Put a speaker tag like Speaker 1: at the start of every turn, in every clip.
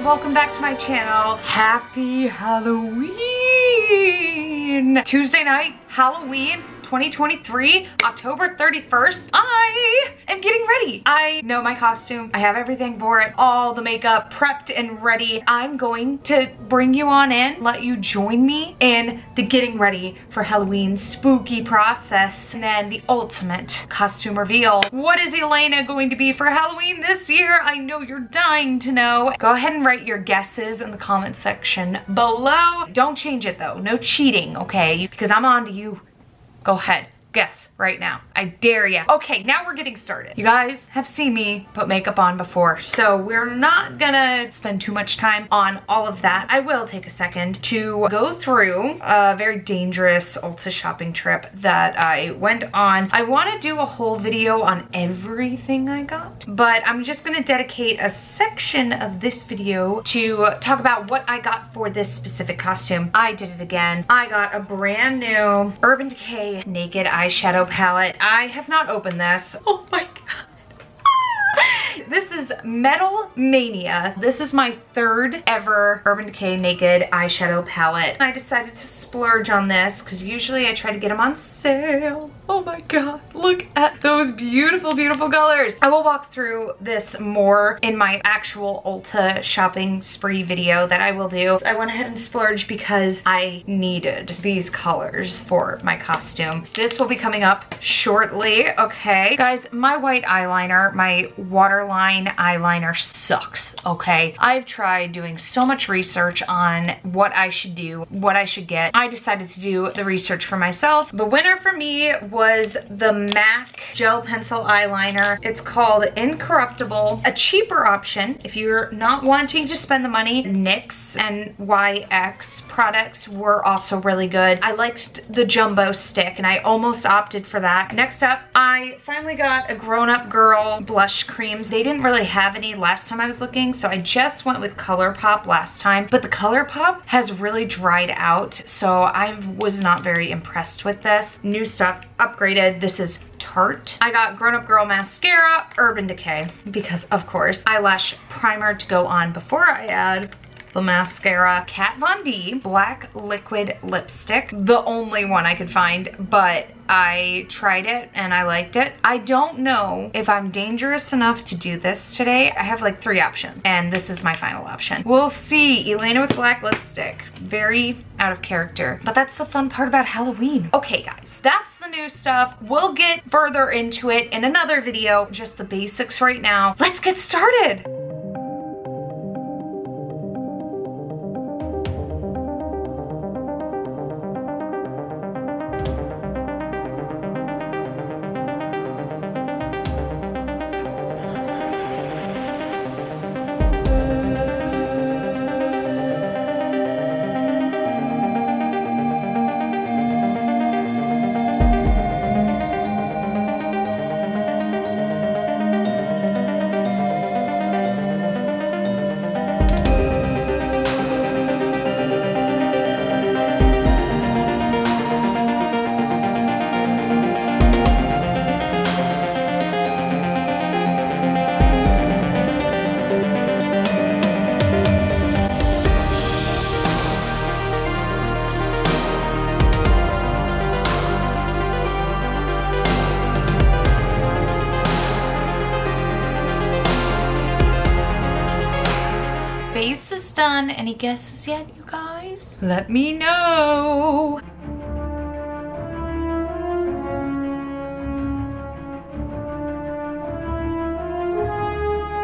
Speaker 1: welcome back to my channel. Happy Halloween! Tuesday night, Halloween 2023, October 31st. I am getting ready. I know my costume. I have everything for it. All the makeup prepped and ready. I'm going to bring you on in, let you join me in the getting ready for Halloween spooky process, and then the ultimate costume reveal. What is Elena going to be for Halloween this year? I know you're dying to know. Go ahead and write your guesses in the comment section below. Don't change it though. No cheating, okay? Because I'm on to you. Go ahead, guess right now. I dare ya. Okay, now we're getting started. You guys have seen me put makeup on before, so we're not gonna spend too much time on all of that. I will take a second to go through a very dangerous Ulta shopping trip that I went on. I want to do a whole video on everything I got, but I'm just gonna dedicate a section of this video to talk about what I got for this specific costume. I did it again. I got a brand new Urban Decay Naked Eyeshadow palette. I have not opened this. Oh my god. This is Metal Mania. This is my third ever Urban Decay Naked Eyeshadow palette. I decided to splurge on this because usually I try to get them on sale. Oh my god, look at those beautiful, beautiful colors. I will walk through this more in my actual Ulta shopping spree video that I will do. I went ahead and splurged because I needed these colors for my costume. This will be coming up shortly, okay? Guys, my white eyeliner, my waterline eyeliner sucks, okay? I've tried doing so much research on what I should do, what I should get. I decided to do the research for myself. The winner for me was the MAC gel pencil eyeliner. It's called Incorruptible, a cheaper option if you're not wanting to spend the money. NYX and YX products were also really good. I liked the jumbo stick and I almost opted for that. Next up, I finally got a Grown Up Girl blush creams. They didn't really have any last time I was looking, so I just went with ColourPop last time, but the ColourPop has really dried out, so I was not very impressed with this. New stuff, upgraded. This is Tarte. I got Grown Up Girl mascara, Urban Decay, because of course, eyelash primer to go on before I add the mascara. Kat Von D black liquid lipstick, the only one I could find, but I tried it and I liked it. I don't know if I'm dangerous enough to do this today. I have like 3 options and this is my final option. We'll see. Elena with black lipstick. Very out of character, but that's the fun part about Halloween. Okay guys, that's the new stuff. We'll get further into it in another video, just the basics right now. Let's get started. Base is done. Any guesses yet, you guys? Let me know.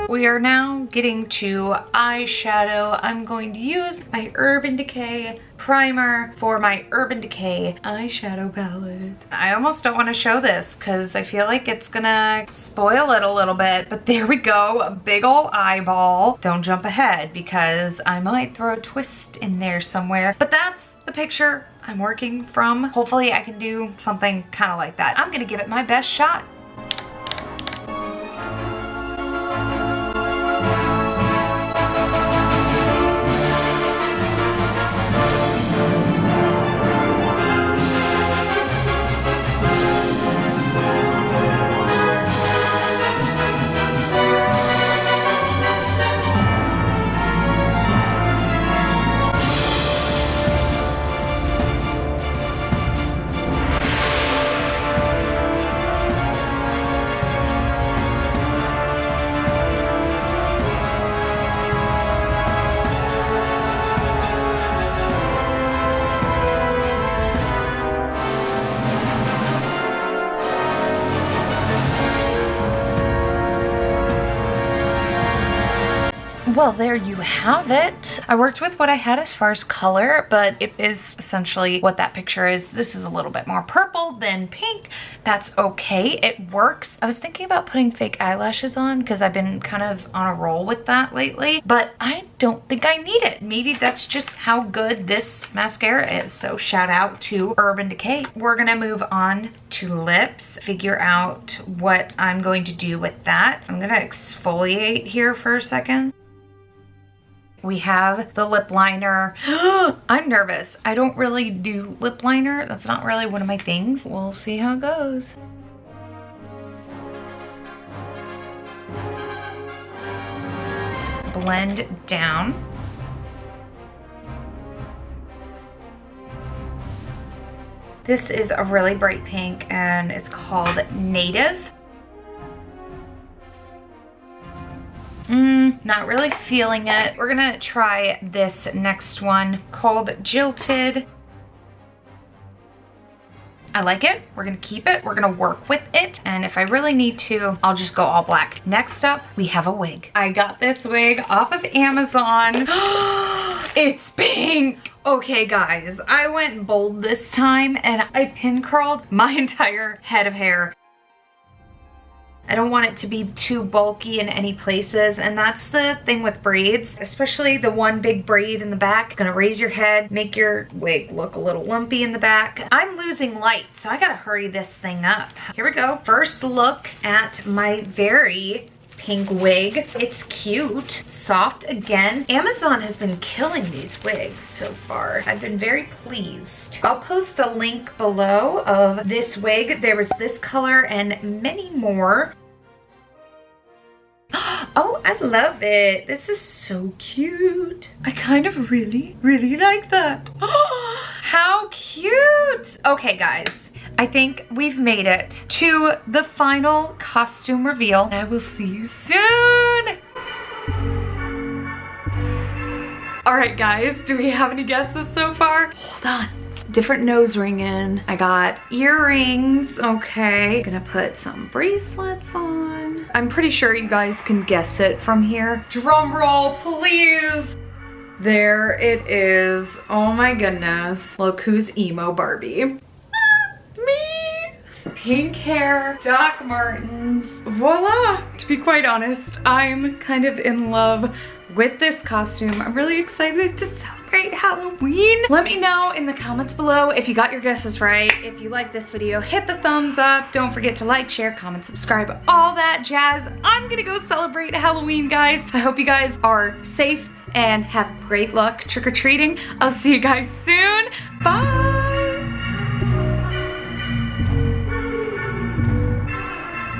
Speaker 1: We are now getting to eyeshadow. I'm going to use my Urban Decay primer for my Urban Decay eyeshadow palette. I almost don't want to show this because I feel like it's gonna spoil it a little bit, but there we go, a big ol' eyeball. Don't jump ahead because I might throw a twist in there somewhere, but that's the picture I'm working from. Hopefully I can do something kind of like that. I'm gonna give it my best shot. Well, there you have it. I worked with what I had as far as color, but it is essentially what that picture is. This is a little bit more purple than pink. That's okay, it works. I was thinking about putting fake eyelashes on because I've been kind of on a roll with that lately, but I don't think I need it. Maybe that's just how good this mascara is. So shout out to Urban Decay. We're gonna move on to lips, figure out what I'm going to do with that. I'm gonna exfoliate here for a second. We have the lip liner. I'm nervous. I don't really do lip liner. That's not really one of my things. We'll see how it goes. Blend down. This is a really bright pink and it's called Native. Not really feeling it. We're gonna try this next one called Jilted. I like it. We're gonna keep it. We're gonna work with it. And if I really need to, I'll just go all black. Next up, we have a wig. I got this wig off of Amazon. It's pink. Okay guys, I went bold this time and I pin curled my entire head of hair. I don't want it to be too bulky in any places, and that's the thing with braids, especially the one big braid in the back. It's gonna raise your head, make your wig look a little lumpy in the back. I'm losing light, so I gotta hurry this thing up. Here we go. First look at my very pink wig. It's cute, soft again. Amazon has been killing these wigs so far. I've been very pleased. I'll post a link below of this wig. There was this color and many more. Oh, I love it. This is so cute. I kind of really like that. How cute. Okay, guys. I think we've made it to the final costume reveal. I will see you soon. All right, guys, do we have any guesses so far? Hold on. Different nose ring in. I got earrings. Okay. Gonna put some bracelets on. I'm pretty sure you guys can guess it from here. Drum roll, please. There it is. Oh my goodness. Look who's emo Barbie. Me! Pink hair, Doc Martens, voila! To be quite honest, I'm kind of in love with this costume. I'm really excited to celebrate Halloween. Let me know in the comments below if you got your guesses right. If you like this video, hit the thumbs up. Don't forget to like, share, comment, subscribe, all that jazz. I'm gonna go celebrate Halloween, guys. I hope you guys are safe and have great luck trick-or-treating. I'll see you guys soon. Bye!